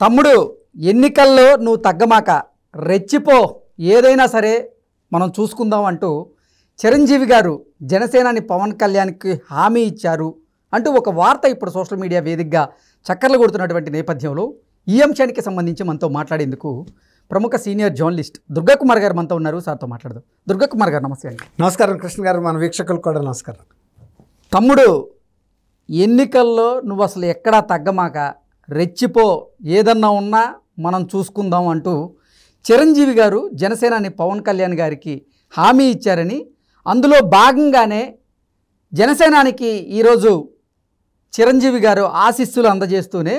తమ్ముడు ఎన్నికల్లో నువ్వు తగ్గమాక రెచ్చిపో ఏదైనా సరే మనం చూసుకుందాం అంటూ చిరంజీవి గారు జనసేనాని పవన్ కళ్యాణ్కి హామీ ఇచ్చారు అంటూ ఒక వార్త ఇప్పుడు సోషల్ మీడియా వేదికగా చక్కర్లు కొడుతున్నటువంటి నేపథ్యంలో ఈ అంశానికి సంబంధించి మనతో మాట్లాడేందుకు ప్రముఖ సీనియర్ జర్నలిస్ట్ దుర్గా కుమార్ గారు మనతో ఉన్నారు. సార్తో మాట్లాడదాం. దుర్గా కుమార్ గారు నమస్తే అండి. నమస్కారం కృష్ణ గారు, మన వీక్షకులకు కూడా నమస్కారం. తమ్ముడు ఎన్నికల్లో నువ్వు అసలు ఎక్కడా తగ్గమాక రెచ్చిపో ఏదన్నా ఉన్నా మనం చూసుకుందాం అంటూ చిరంజీవి గారు జనసేనాని పవన్ కళ్యాణ్ గారికి హామీ ఇచ్చారని, అందులో భాగంగానే జనసేనానికి ఈరోజు చిరంజీవి గారు ఆశీస్సులు అందజేస్తూనే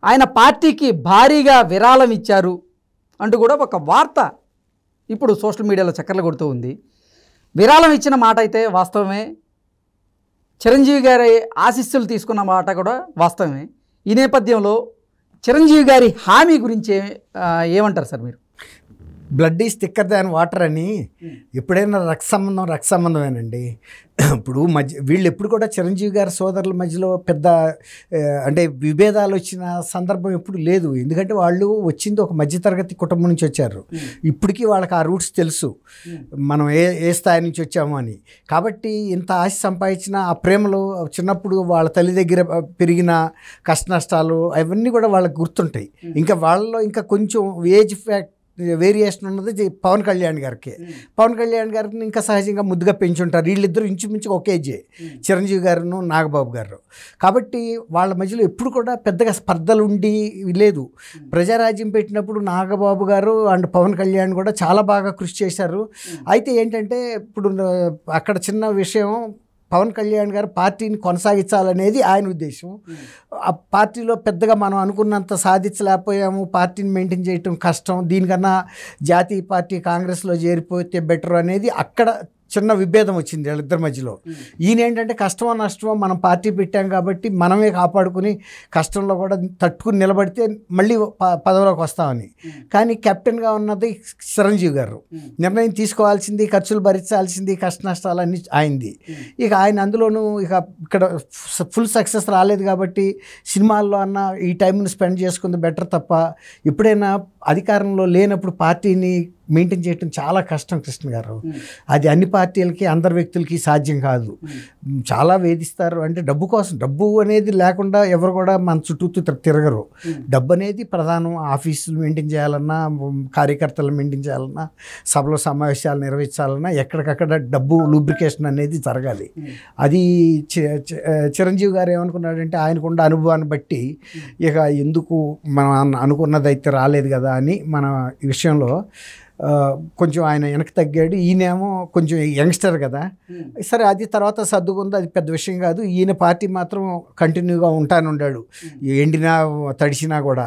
ఆయన పార్టీకి భారీగా విరాళం ఇచ్చారు అంటూ కూడా ఒక వార్త ఇప్పుడు సోషల్ మీడియాలో చక్కర్లు కొడుతూ ఉంది. విరాళం ఇచ్చిన మాట అయితే వాస్తవమే, చిరంజీవి గారి ఆశీస్సులు తీసుకున్న మాట కూడా వాస్తవమే. ఈ నేపథ్యంలో చిరంజీవి గారి హామీ గురించి ఏమంటారు సార్ మీరు? Blood is thicker than water అని ఎప్పుడైనా రక్త సంబంధమేనండి. ఇప్పుడు వీళ్ళు ఎప్పుడు కూడా చిరంజీవి గారి సోదరుల మధ్యలో పెద్ద అంటే విభేదాలు వచ్చిన సందర్భం ఎప్పుడు లేదు. ఎందుకంటే వాళ్ళు వచ్చింది ఒక మధ్యతరగతి కుటుంబం నుంచి వచ్చారు. ఇప్పటికీ వాళ్ళకి ఆ రూట్స్ తెలుసు, మనం ఏ స్థాయి నుంచి వచ్చాము అని. కాబట్టి ఇంత ఆశ సంపాదించిన ఆ ప్రేమలో చిన్నప్పుడు వాళ్ళ తల్లి దగ్గర పెరిగిన కష్ట నష్టాలు అవన్నీ కూడా వాళ్ళకి గుర్తుంటాయి. ఇంకా వాళ్ళలో ఇంకా కొంచెం ఏజ్ ఫ్యాక్ట్ వేరియేషన్ ఉన్నది పవన్ కళ్యాణ్ గారికి. పవన్ కళ్యాణ్ గారిని ఇంకా సహజంగా ముద్దుగా పెంచుంటారు. వీళ్ళిద్దరూ ఇంచుమించు ఒకే ఏజే, చిరంజీవి గారును నాగబాబు గారు. కాబట్టి వాళ్ళ మధ్యలో ఎప్పుడు కూడా పెద్దగా స్పర్ధలు ఉండి లేదు. ప్రజారాజ్యం పెట్టినప్పుడు నాగబాబు గారు అండ్ పవన్ కళ్యాణ్ కూడా చాలా బాగా కృషి చేశారు. అయితే ఏంటంటే ఇప్పుడు అక్కడ చిన్న విషయం, పవన్ కళ్యాణ్ గారు పార్టీని కొనసాగించాలనేది ఆయన ఉద్దేశం. ఆ పార్టీలో పెద్దగా మనం అనుకున్నంత సాధించలేకపోయాము, పార్టీని మెయింటైన్ చేయటం కష్టం, దీనికన్నా జాతీయ పార్టీ కాంగ్రెస్లో చేరిపోతే బెటర్ అనేది అక్కడ చిన్న విభేదం వచ్చింది వాళ్ళిద్దరి మధ్యలో. ఈయన ఏంటంటే కష్టమో నష్టమో మనం పార్టీ పెట్టాం కాబట్టి మనమే కాపాడుకుని కష్టంలో కూడా తట్టుకుని నిలబడితే మళ్ళీ పదవిలోకి వస్తామని. కానీ కెప్టెన్గా ఉన్నది చిరంజీవి గారు. నిర్ణయం తీసుకోవాల్సింది, ఖర్చులు భరించాల్సింది, కష్ట నష్టాలన్నీ ఆయనది. ఇక ఆయన అందులోనూ ఇక్కడ ఫుల్ సక్సెస్ రాలేదు కాబట్టి సినిమాల్లో అన్న ఈ టైంని స్పెండ్ చేసుకుంది బెటర్ తప్ప ఎప్పుడైనా అధికారంలో లేనప్పుడు పార్టీని మెయింటైన్ చేయటం చాలా కష్టం కృష్ణ గారు. అది అన్ని పార్టీలకి అందరి వ్యక్తులకి సాధ్యం కాదు. చాలా వేధిస్తారు. అంటే డబ్బు కోసం, డబ్బు అనేది లేకుండా ఎవరు కూడా మన చుట్టూ తిరగరు. డబ్బు అనేది ప్రధానం. ఆఫీసులు మెయింటైన్ చేయాలన్నా, కార్యకర్తలు మెయింటైన్ చేయాలన్నా, సభలో సమావేశాలు నిర్వహించాలన్నా ఎక్కడికక్కడ డబ్బు లూబ్రికేషన్ అనేది జరగాలి. అది చిరంజీవి గారు ఏమనుకున్నాడంటే ఆయనకున్న అనుభవాన్ని బట్టి ఇక ఎందుకు మనం అనుకున్నదైతే రాలేదు కదా అని మన విషయంలో కొంచెం ఆయన వెనక్కి తగ్గాడు. ఈయనేమో కొంచెం యంగ్స్టర్ కదా, సరే అది తర్వాత సర్దుకుంది, అది పెద్ద విషయం కాదు. ఈయన పార్టీ మాత్రం కంటిన్యూగా ఉంటానుండాడు, ఎండినా తడిసినా కూడా.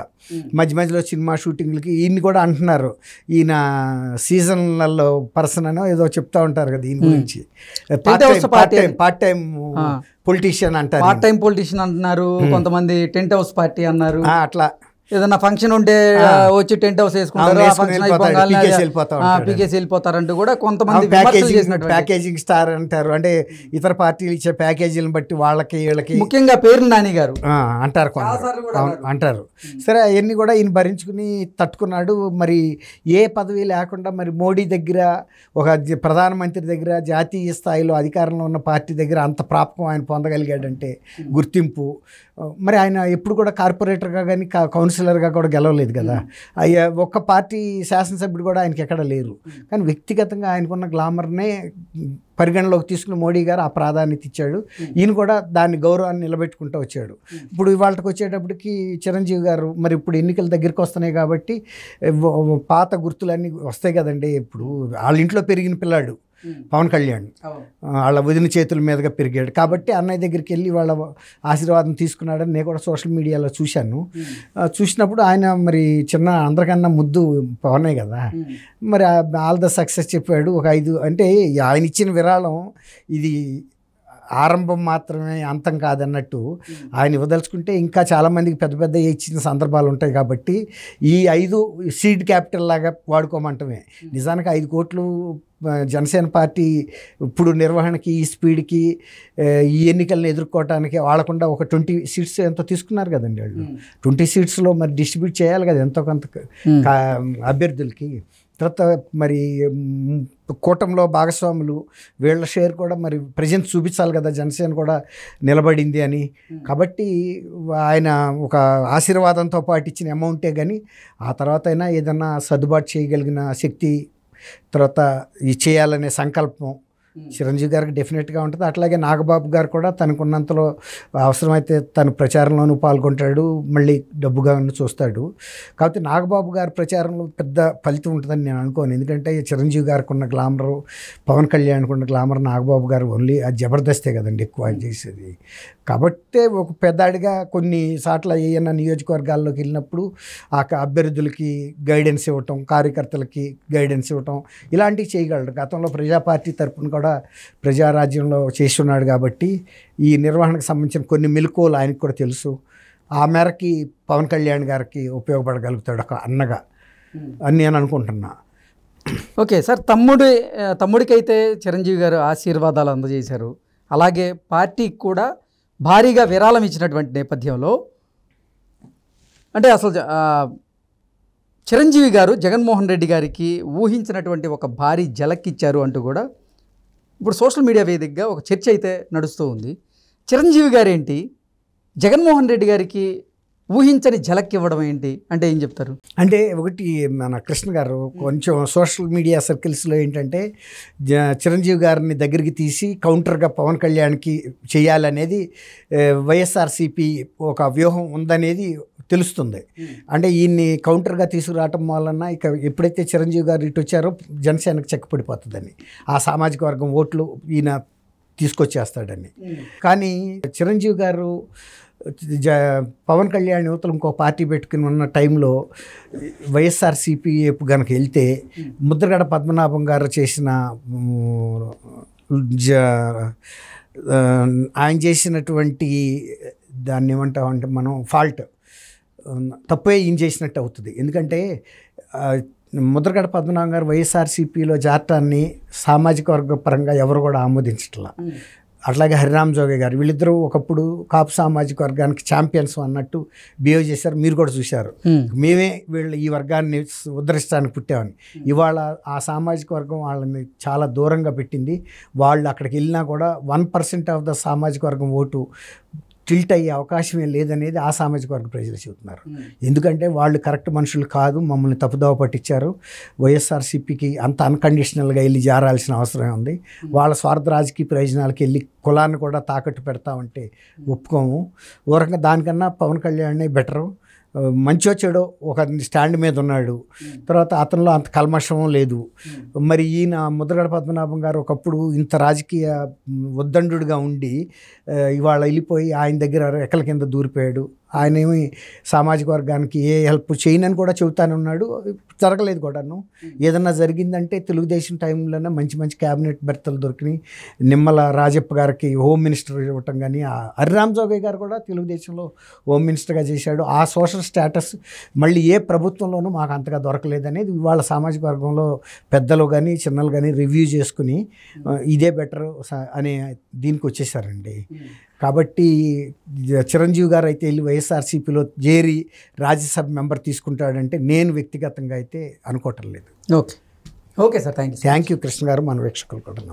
మధ్య మధ్యలో సినిమా షూటింగ్లకి ఈయన కూడా అంటున్నారు, ఈయన సీజన్లలో పర్సన్ అనో ఏదో చెప్తా ఉంటారు కదా ఈయన గురించి. పార్ట్ టైం పొలిటీషియన్ అంటారు, పార్ట్ టైం పొలిటీషియన్ అంటున్నారు కొంతమంది, టెంట్ హౌస్ పార్టీ అన్నారు. అట్లా ఏదన్నా ఫంక్షన్ ఉంటే వచ్చి టెంట్ హౌస్ వేసుకుంటారు, పీకేసి వెళ్ళిపోతారంటూ కూడా కొంతమంది ప్యాకేజింగ్ స్టార్ అంటారు. అంటే ఇతర పార్టీలు ఇచ్చే ప్యాకేజీలను బట్టి వాళ్ళకి వీళ్ళకి, ముఖ్యంగా పేరు నాని గారు అంటారు అంటారు. సరే అవన్నీ కూడా ఈయన భరించుకుని తట్టుకున్నాడు. మరి ఏ పదవి లేకుండా మరి మోడీ దగ్గర, ఒక ప్రధానమంత్రి దగ్గర, జాతీయ స్థాయిలో అధికారంలో ఉన్న పార్టీ దగ్గర అంత ప్రాప్తం ఆయన పొందగలిగాడంటే గుర్తింపు. మరి ఆయన ఎప్పుడు కూడా కార్పొరేటర్గా కానీ కౌన్సిలర్గా కూడా గెలవలేదు కదా. ఒక్క పార్టీ శాసనసభ్యుడు కూడా ఆయనకి ఎక్కడ లేరు. కానీ వ్యక్తిగతంగా ఆయనకున్న గ్లామర్నే పరిగణలోకి తీసుకుని మోడీ గారు ఆ ప్రాధాన్యత ఇచ్చాడు. ఈయన కూడా దాన్ని గౌరవాన్ని నిలబెట్టుకుంటూ వచ్చాడు. ఇప్పుడు ఇవాళకి వచ్చేటప్పటికి చిరంజీవి గారు మరి ఇప్పుడు ఎన్నికల దగ్గరికి వస్తున్నాయి కాబట్టి పాత గుర్తులన్నీ వస్తాయి కదండి. ఇప్పుడు వాళ్ళ ఇంట్లో పెరిగిన పిల్లాడు పవన్ కళ్యాణ్, వాళ్ళ వదిన చేతుల మీదుగా పెరిగాడు కాబట్టి అన్నయ్య దగ్గరికి వెళ్ళి వాళ్ళ ఆశీర్వాదం తీసుకున్నాడని నేను కూడా సోషల్ మీడియాలో చూశాను. చూసినప్పుడు ఆయన మరి చిన్న అందరికన్నా ముద్దు పవనే కదా, మరి ఆల్ ద సక్సెస్ చెప్పాడు. ఒక 5 అంటే ఆయన ఇచ్చిన విరాళం ఇది ఆరంభం మాత్రమే, అంతం కాదన్నట్టు ఆయన వదలుచుకుంటే ఇంకా చాలామందికి పెద్ద పెద్ద ఇచ్చిన సందర్భాలు ఉంటాయి. కాబట్టి ఈ 5 సీడ్ క్యాపిటల్ లాగా వాడుకోమంటమే. నిజానికి 5 కోట్లు జనసేన పార్టీ ఇప్పుడు నిర్వహణకి ఈ స్పీడ్కి ఈ ఎన్నికలను ఎదుర్కోవటానికి వాళ్ళకుండా ఒక 20 సీట్స్ ఎంతో తీసుకున్నారు కదండి వాళ్ళు. 20 సీట్స్లో మరి డిస్ట్రిబ్యూట్ చేయాలి కదా ఎంతో కొంత అభ్యర్థులకి. తర్వాత మరి కూటమిలో భాగస్వాములు వీళ్ళ షేర్ కూడా మరి ప్రజెంట్ చూపించాలి కదా జనసేన కూడా నిలబడింది అని. కాబట్టి ఆయన ఒక ఆశీర్వాదంతో పాటు ఇచ్చిన అమౌంటే కానీ ఆ తర్వాత అయినా ఏదన్నా సర్దుబాటు చేయగలిగిన శక్తి తర్వాత ఇది చేయాలనే సంకల్పం చిరంజీవి గారికి డెఫినెట్గా ఉంటుంది. అట్లాగే నాగబాబు గారు కూడా తనకున్నంతలో అవసరమైతే తను ప్రచారంలోనూ పాల్గొంటాడు, మళ్ళీ డబ్బుగా చూస్తాడు. కాబట్టి నాగబాబు గారి ప్రచారంలో పెద్ద ఫలితం ఉంటుందని నేను అనుకోను. ఎందుకంటే చిరంజీవి గారికి ఉన్న గ్లామరు, పవన్ కళ్యాణ్కి ఉన్న గ్లామర్ నాగబాబు గారు ఓన్లీ అది జబర్దస్తే కదండి ఎక్కువ చేసేది. కాబట్టి ఒక పెద్దాడిగా కొన్ని సార్లు ఏమైనా నియోజకవర్గాల్లోకి వెళ్ళినప్పుడు ఆ అభ్యర్థులకి గైడెన్స్ ఇవ్వటం, కార్యకర్తలకి గైడెన్స్ ఇవ్వటం ఇలాంటివి చేయగలడు. గతంలో ప్రజా పార్టీ తరఫున కూడా ప్రజారాజ్యంలో చేస్తున్నాడు కాబట్టి ఈ నిర్వహణకు సంబంధించిన కొన్ని మెలకువలు ఆయనకు కూడా తెలుసు. ఆ మేరకి పవన్ కళ్యాణ్ గారికి ఉపయోగపడగలుగుతాడు ఒక అన్నగా అని నేను అనుకుంటున్నా. ఓకే సార్, తమ్ముడికైతే చిరంజీవి గారు ఆశీర్వాదాలు అందజేశారు, అలాగే పార్టీకి కూడా భారీగా విరాళం ఇచ్చినటువంటి నేపథ్యంలో అంటే అసలు చిరంజీవి గారు జగన్మోహన్ రెడ్డి గారికి ఊహించినటువంటి ఒక భారీ జలక్కిచ్చారు అంటూ కూడా ఇప్పుడు సోషల్ మీడియా వేదికగా ఒక చర్చ అయితే నడుస్తూ ఉంది. చిరంజీవి గారు ఏంటి జగన్మోహన్ రెడ్డి గారికి ఊహించని ఝలక్ ఇవ్వడం ఏంటి అంటే ఏం చెప్తారు? అంటే ఒకటి మన కృష్ణ గారు కొంచెం సోషల్ మీడియా సర్కిల్స్లో ఏంటంటే చిరంజీవి గారిని దగ్గరికి తీసి కౌంటర్గా పవన్ కళ్యాణ్కి చేయాలనేది వైఎస్ఆర్సీపీ ఒక వ్యూహం ఉందనేది తెలుస్తుంది. అంటే ఈయన్ని కౌంటర్గా తీసుకురావటం వలన ఇక ఎప్పుడైతే చిరంజీవి గారు ఇటు వచ్చారో జనసేనకు చెక్కపడిపోతుందని, ఆ సామాజిక వర్గం ఓట్లు ఈయన తీసుకొచ్చేస్తాడని. కానీ చిరంజీవి గారు పవన్ కళ్యాణ్ యువతలు ఇంకో పార్టీ పెట్టుకుని ఉన్న టైంలో వైఎస్ఆర్సీపీ కనుక వెళ్తే ముద్రగడ పద్మనాభం గారు చేసిన ఆయన చేసినటువంటి దాన్ని ఏమంటామంటే మనం ఫాల్ట్ తప్పే ఈయన చేసినట్టు అవుతుంది. ఎందుకంటే ముద్రగడ పద్మనాభం గారు వైఎస్ఆర్సీపీలో జాటాన్ని సామాజిక వర్గ పరంగా ఎవరు కూడా ఆమోదించట్లా. అట్లాగే హరిరామ్ జోగి గారు వీళ్ళిద్దరూ ఒకప్పుడు కాపు సామాజిక వర్గానికి ఛాంపియన్స్ అన్నట్టు బిహేవ్ చేశారు. మీరు కూడా చూశారు. మేమే వీళ్ళు ఈ వర్గాన్ని ఉద్ధరించడానికి పుట్టామని. ఇవాళ ఆ సామాజిక వర్గం వాళ్ళని చాలా దూరంగా పెట్టింది. వాళ్ళు అక్కడికి వెళ్ళినా కూడా 1% ఆఫ్ ద సామాజిక వర్గం ఓటు టిల్ట్ అయ్యే అవకాశమే లేదనేది ఆ సామాజిక వర్గ ప్రజలు చెబుతున్నారు. ఎందుకంటే వాళ్ళు కరెక్ట్ మనుషులు కాదు, మమ్మల్ని తప్పుదోవ పట్టించారు, వైఎస్ఆర్సీపీకి అంత అన్కండిషనల్గా వెళ్ళి జారాల్సిన అవసరం ఉంది, వాళ్ళ స్వార్థ రాజకీయ ప్రయోజనాలకి వెళ్ళి కులాన్ని కూడా తాకట్టు పెడతామంటే ఒప్పుకోము. ఓ రకంగా దానికన్నా పవన్ కళ్యాణ్ బెటరు. మంచో చెడో ఒక స్టాండ్ మీద ఉన్నాడు. తర్వాత అతనిలో అంత కల్మషం లేదు. మరి ఈయన ముద్రగడ పద్మనాభం గారు ఒకప్పుడు ఇంత రాజకీయ ఉద్దండుగా ఉండి ఇవాళ వెళ్ళిపోయి ఆయన దగ్గర ఎక్కల కింద దూరిపోయాడు. ఆయన ఏమి సామాజిక వర్గానికి ఏ హెల్ప్ చేయనని కూడా చెబుతానే ఉన్నాడు. జరగలేదు కూడాను. ఏదన్నా జరిగిందంటే తెలుగుదేశం టైంలోనే మంచి మంచి క్యాబినెట్ బెర్తలు దొరికినాయి. నిమ్మల రాజప్ప గారికి హోమ్ మినిస్టర్ ఇవ్వటం కానీ, హరిరామ్ జోగయ్య గారు కూడా తెలుగుదేశంలో హోమ్ మినిస్టర్గా చేశాడు. ఆ సోషల్ స్టేటస్ మళ్ళీ ఏ ప్రభుత్వంలోనూ మాకు అంతగా దొరకలేదనేది ఇవాళ సామాజిక వర్గంలో పెద్దలు కానీ చిన్నలు కానీ రివ్యూ చేసుకుని ఇదే బెటర్ అనే దీనికి వచ్చేసారండి. కాబట్టి చిరంజీవి గారు అయితే వెళ్ళి వైఎస్ఆర్సీపీలో చేరి రాజ్యసభ మెంబర్ తీసుకుంటాడంటే నేను వ్యక్తిగతంగా అయితే అనుకోవటం లేదు. Okay sir, thank you Krishna గారు, మన వీక్షకులు కూడా.